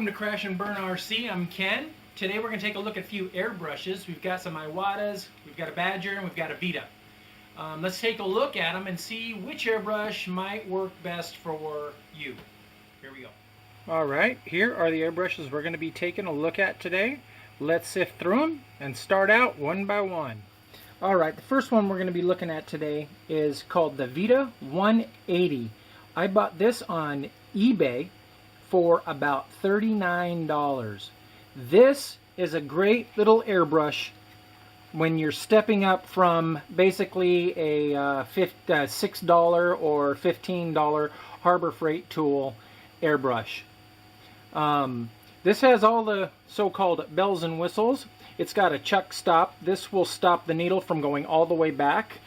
Welcome to Crash and Burn RC. I'm Ken. Today we're going to take a look at a few airbrushes. We've got some Iwatas, we've got a Badger, and we've got a Vida. Let's take a look at them and see which airbrush might work best for you. Here we go. Alright, here are the airbrushes we're going to be taking a look at today. Let's sift through them and start out one by one. Alright, the first one we're going to be looking at today is called the Vida 180. I bought this on eBay for about $39. This is a great little airbrush when you're stepping up from basically a $6 or $15 Harbor Freight tool airbrush. This has all the so-called bells and whistles. It's got a chuck stop. This will stop the needle from going all the way back.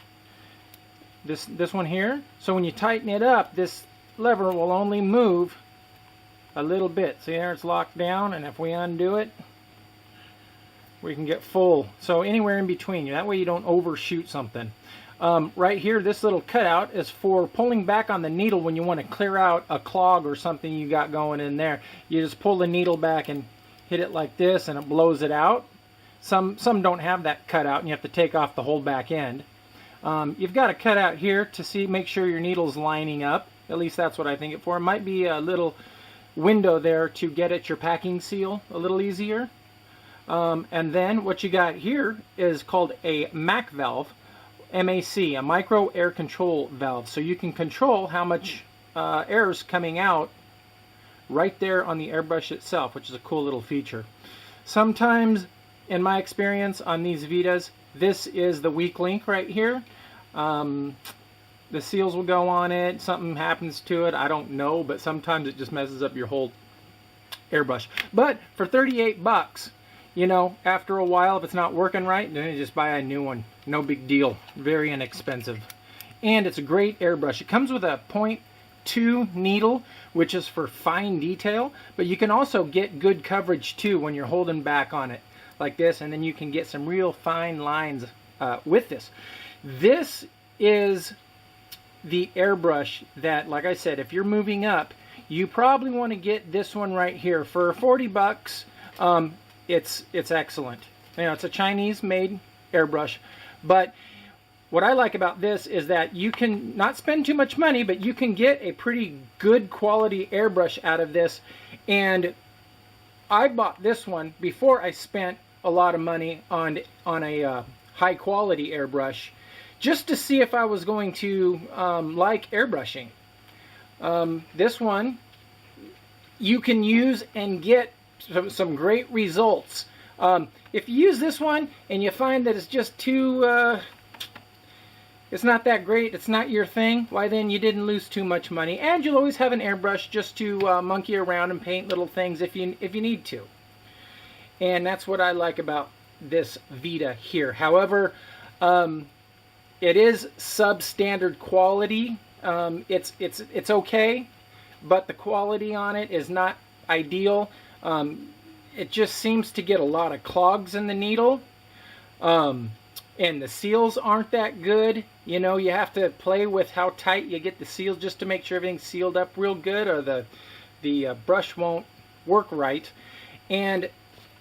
This one here. So when you tighten it up, this lever will only move a little bit. See there, it's locked down, and if we undo it, we can get full. So anywhere in between, that way you don't overshoot something. Right here, this little cutout is for pulling back on the needle when you want to clear out a clog or something you got going in there. You just pull the needle back and hit it like this, and it blows it out. Some don't have that cutout, and you have to take off the whole back end. You've got a cutout here to make sure your needle's lining up. At least that's what I think it for. It might be a little window there to get at your packing seal a little easier. And then what you got here is called a MAC valve, MAC, a micro air control valve. So you can control how much air is coming out right there on the airbrush itself, which is a cool little feature. Sometimes, in my experience on these Vitas, this is the weak link right here. The seals will go on it, something happens to it, I don't know, but sometimes it just messes up your whole airbrush. But for 38 bucks, you know, after a while, if it's not working right, then you just buy a new one. No big deal. Very inexpensive. And it's a great airbrush. It comes with a 0.2 needle, which is for fine detail, but you can also get good coverage too when you're holding back on it like this, and then you can get some real fine lines with this. This is the airbrush that, like I said, if you're moving up, you probably want to get this one right here. For 40 bucks, it's excellent. You know, it's a Chinese-made airbrush, but what I like about this is that you can not spend too much money, but you can get a pretty good quality airbrush out of this. And I bought this one before I spent a lot of money on a high-quality airbrush, just to see if I was going to like airbrushing. This one you can use and get some great results. If you use this one and you find that it's just too, it's not that great, it's not your thing, why then you didn't lose too much money. And you'll always have an airbrush just to monkey around and paint little things if you need to. And that's what I like about this Vida here. However, it is substandard quality. It's okay, but the quality on it is not ideal. It just seems to get a lot of clogs in the needle, and the seals aren't that good. You know, you have to play with how tight you get the seals just to make sure everything's sealed up real good, or the brush won't work right. And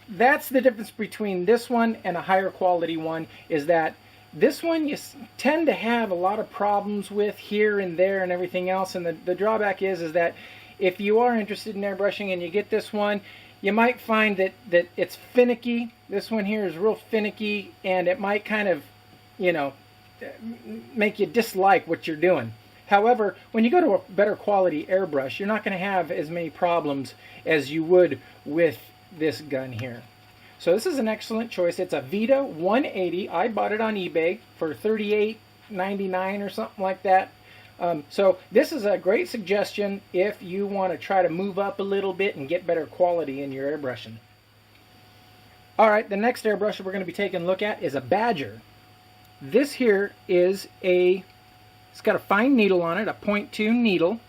that's the difference between this one and a higher quality one, is that this one you tend to have a lot of problems with here and there and everything else. And the drawback is that if you are interested in airbrushing and you get this one, you might find that it's finicky. This one here is real finicky, and it might kind of, you know, make you dislike what you're doing. However, when you go to a better quality airbrush, you're not going to have as many problems as you would with this gun here. So this is an excellent choice. It's a Vida 180. I bought it on eBay for $38.99 or something like that. So this is a great suggestion if you want to try to move up a little bit and get better quality in your airbrushing. Alright, the next airbrush we're going to be taking a look at is a Badger. This here is it's got a fine needle on it, a 0.2 needle.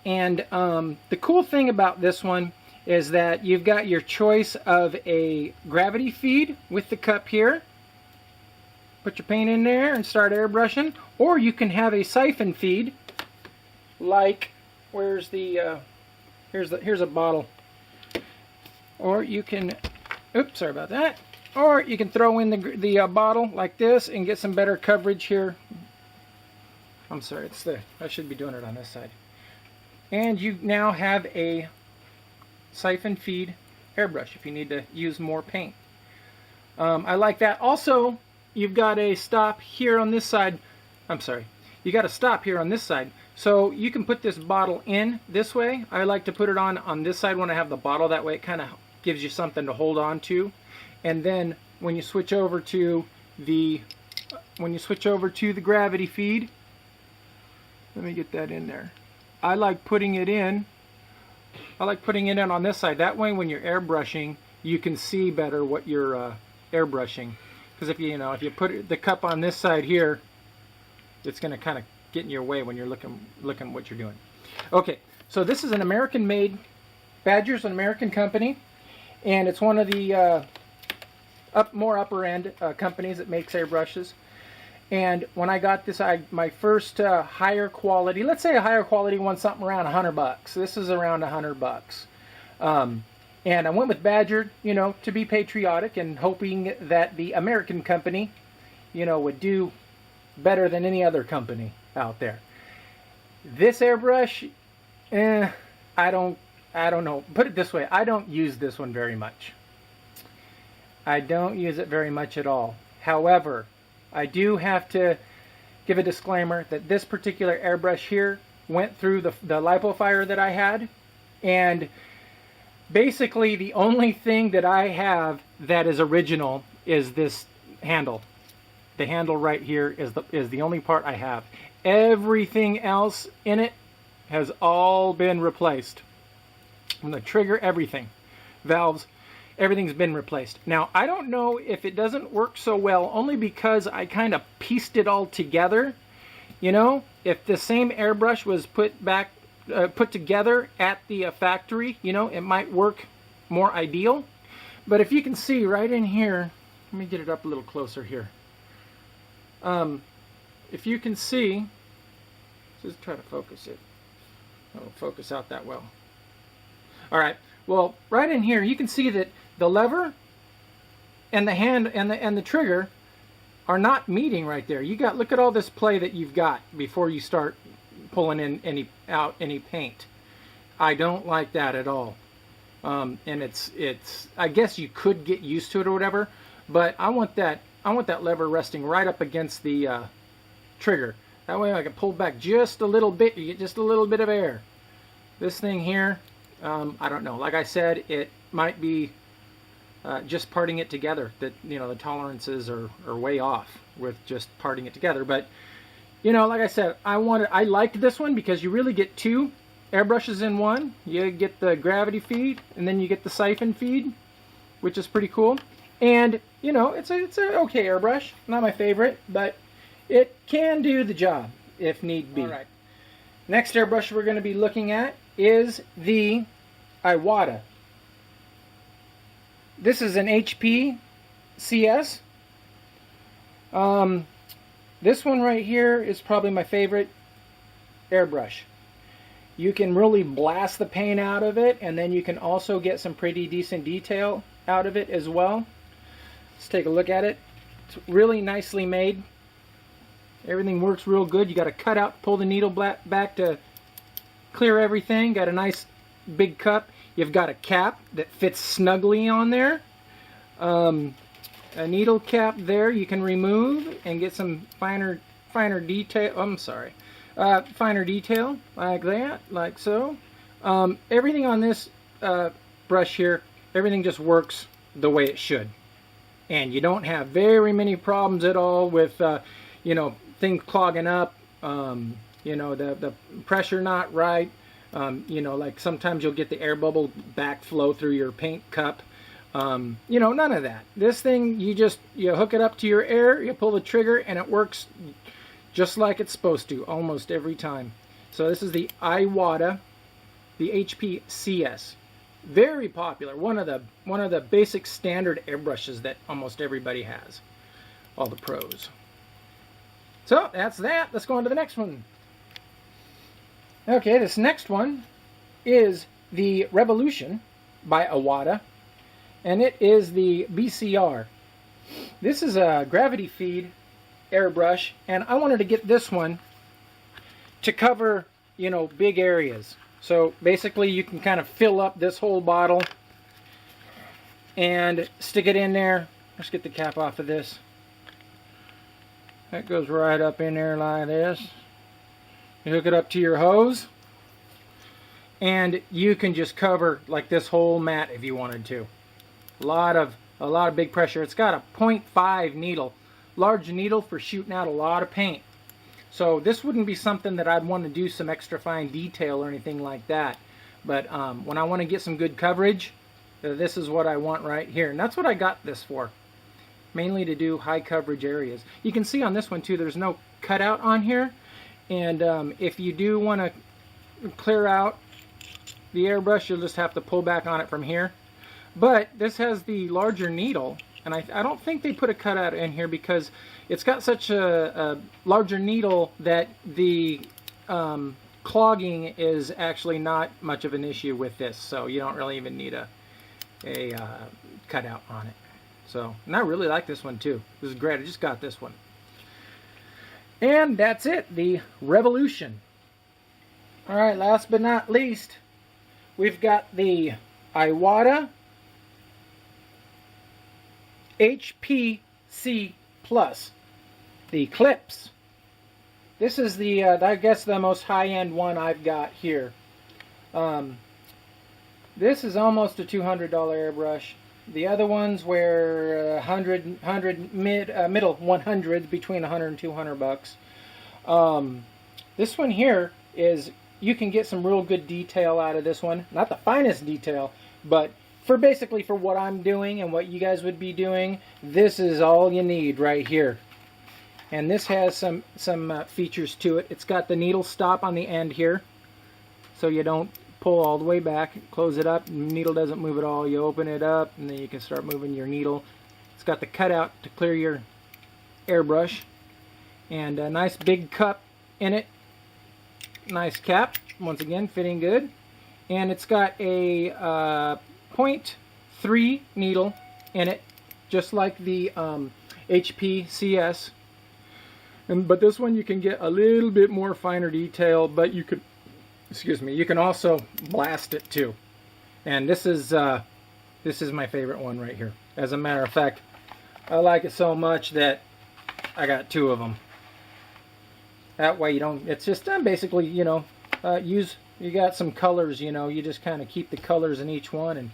And the cool thing about this one is that you've got your choice of a gravity feed with the cup here. Put your paint in there and start airbrushing. Or you can have a siphon feed, like, here's a bottle or you can, oops, sorry about that. Or you can throw in the bottle like this and get some better coverage here. I'm sorry, I should be doing it on this side. And you now have a siphon feed airbrush if you need to use more paint. I like that. Also, you've got a stop here on this side. I'm sorry. You got a stop here on this side. So you can put this bottle in this way. I like to put it on this side when I have the bottle. That way it kind of gives you something to hold on to. And then when you switch over to the gravity feed, let me get that in there. I like putting it in on this side. That way when you're airbrushing, you can see better what you're airbrushing. Because if you put the cup on this side here, it's going to kind of get in your way when you're looking what you're doing. Okay, so this is an American-made. Badger's an American company, and it's one of the more upper-end companies that makes airbrushes. And when I got this, my first higher quality, let's say a higher quality one, something around $100. This is around $100. And I went with Badger, to be patriotic and hoping that the American company, would do better than any other company out there. This airbrush, I don't know. Put it this way, I don't use this one very much. I don't use it very much at all. However, I do have to give a disclaimer that this particular airbrush here went through the lipo fire that I had, and basically the only thing that I have that is original is this handle. The handle right here is the only part I have. Everything else in it has all been replaced. From the trigger, everything. Valves, everything's been replaced. Now, I don't know if it doesn't work so well, only because I kind of pieced it all together. If the same airbrush was put together at the factory, it might work more ideal. But if you can see right in here, let me get it up a little closer here. If you can see, just try to focus it. I don't focus out that well. All right. Well, right in here, you can see that the lever and the hand and the trigger are not meeting right there. Look at all this play that you've got before you start pulling in any paint. I don't like that at all. And it's I guess you could get used to it or whatever, but I want that lever resting right up against the trigger. That way I can pull back just a little bit. You get just a little bit of air. This thing here, I don't know. Like I said, it might be just parting it together. That the tolerances are way off with just parting it together. But like I said, I liked this one because you really get two airbrushes in one. You get the gravity feed, and then you get the siphon feed, which is pretty cool. And it's a okay airbrush. Not my favorite, but it can do the job if need be. All right. Next airbrush we're going to be looking at is the Iwata. This is an HP-CS. This one right here is probably my favorite airbrush. You can really blast the paint out of it, and then you can also get some pretty decent detail out of it as well. Let's take a look at it. It's really nicely made. Everything works real good. You got to cut out, pull the needle back to clear everything. Got a nice big cup. You've got a cap that fits snugly on there. A needle cap there you can remove and get some finer detail. I'm sorry, finer detail like that, like so. Everything on this brush here, everything just works the way it should, and you don't have very many problems at all with things clogging up. The pressure not right. Like sometimes you'll get the air bubble backflow through your paint cup. None of that. This thing, you hook it up to your air, you pull the trigger, and it works just like it's supposed to almost every time. So this is the Iwata, the HP-CS. Very popular. One of the basic standard airbrushes that almost everybody has. All the pros. So that's that. Let's go on to the next one. Okay, this next one is the Revolution by Iwata. and it is the BCR. This is a gravity feed airbrush, and I wanted to get this one to cover, you know, big areas. So basically you can kind of fill up this whole bottle and stick it in there. Let's get the cap off of this. That goes right up in there like this. You hook it up to your hose, and you can just cover like this whole mat if you wanted to. A lot of big pressure. It's got a 0.5 needle, large needle for shooting out a lot of paint. So this wouldn't be something that I'd want to do some extra fine detail or anything like that. But when I want to get some good coverage, this is what I want right here. And that's what I got this for. Mainly to do high coverage areas. You can see on this one too, there's no cutout on here. And if you do want to clear out the airbrush, you'll just have to pull back on it from here. But this has the larger needle, and I don't think they put a cutout in here because it's got such a larger needle that the clogging is actually not much of an issue with this. So you don't really even need a cutout on it. So, and I really like this one too. This is great. I just got this one. And that's it, the Revolution. Alright, last but not least, we've got the Iwata HP-CS, the clips. This is the, I guess, the most high-end one I've got here. This is almost a $200 airbrush. The other ones were middle 100s, between 100 and 200 bucks. This one here is, you can get some real good detail out of this one. Not the finest detail, but basically for what I'm doing and what you guys would be doing, this is all you need right here. And this has some features to it. It's got the needle stop on the end here, so you don't pull all the way back. Close it up, needle doesn't move at all. You open it up and then you can start moving your needle. It's got the cutout to clear your airbrush, and a nice big cup in it. Nice cap, once again fitting good, and it's got a 0.3 needle in it, just like the HP-CS. But this one you can get a little bit more finer detail, but you could, excuse me, you can also blast it too. And this is my favorite one right here. As a matter of fact, I like it so much that I got 2 of them. That way you don't, it's just basically, you know, you got some colors, you know, you just kind of keep the colors in each one and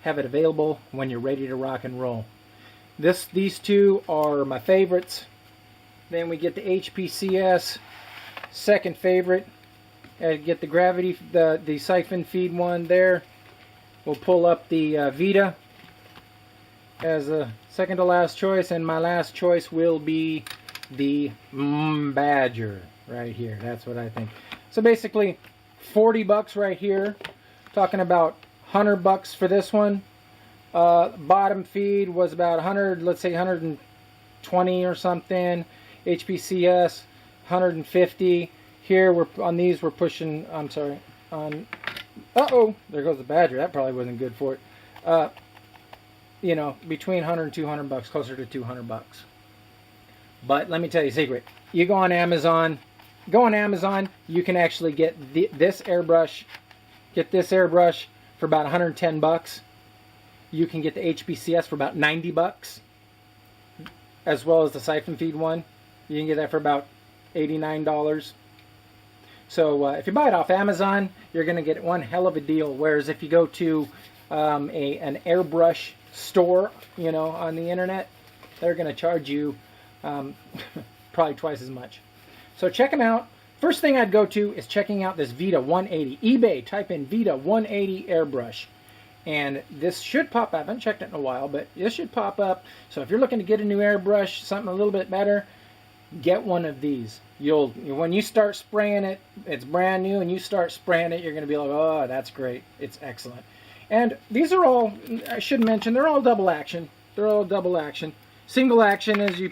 have it available when you're ready to rock and roll. These 2 are my favorites. Then we get the HP-CS, second favorite. Get the gravity, the siphon feed one there. We'll pull up the Vida as a second to last choice, and my last choice will be the Badger right here. That's what I think. So basically 40 bucks right here. Talking about 100 bucks for this one. Bottom feed was about 100, let's say 120 or something. HP-CS 150. Here we're on these, we're pushing, I'm sorry, on, there goes the Badger. That probably wasn't good for it. You know, between 100 and 200 bucks, closer to 200 bucks. But let me tell you a secret. You go on Amazon, you can actually get this airbrush for about 110 bucks. You can get the HP-CS for about 90 bucks, as well as the siphon feed one. You can get that for about $89. So if you buy it off Amazon, you're going to get one hell of a deal. Whereas if you go to an airbrush store, you know, on the internet, they're going to charge you probably twice as much. So check them out. First thing I'd go to is checking out this Vida 180. eBay, type in Vida 180 airbrush. And this should pop up. I haven't checked it in a while, but this should pop up. So if you're looking to get a new airbrush, something a little bit better, get one of these. When you start spraying it, it's brand new, and you start spraying it, you're going to be like, oh, that's great. It's excellent. And these are all, I should mention, they're all double action. They're all double action. Single action is you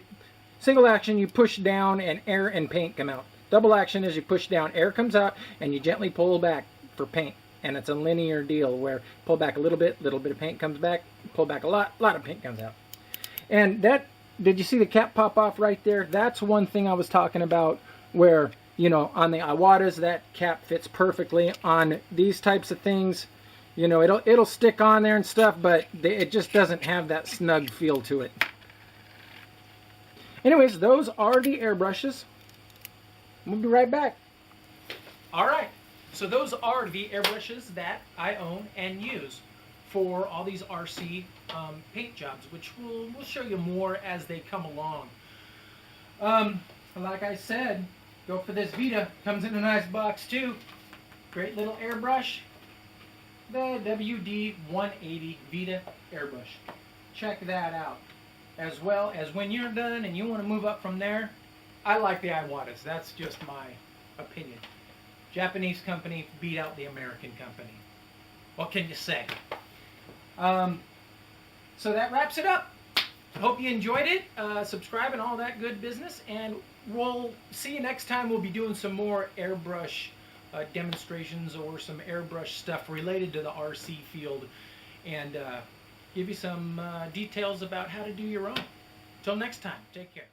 push down and air and paint come out. Double action is you push down, air comes out, and you gently pull back for paint. and it's a linear deal where pull back a little bit of paint comes back, pull back a lot of paint comes out. And that, did you see the cap pop off right there? That's one thing I was talking about where, you know, on the Iwatas, that cap fits perfectly. On these types of things, you know, it'll stick on there and stuff, but it just doesn't have that snug feel to it. Anyways, those are the airbrushes. We'll be right back. All right, so those are the airbrushes that I own and use for all these RC paint jobs, which we'll show you more as they come along. Like I said, go for this Vida. Comes in a nice box too. Great little airbrush. The WD-180 Vida airbrush. Check that out. As well as when you're done and you want to move up from there, I like the Iwatas. That's just my opinion. Japanese company beat out the American company. What can you say? So that wraps it up. Hope you enjoyed it. Subscribe and all that good business. And we'll see you next time. We'll be doing some more airbrush demonstrations or some airbrush stuff related to the RC field. And give you some details about how to do your own. Till next time, take care.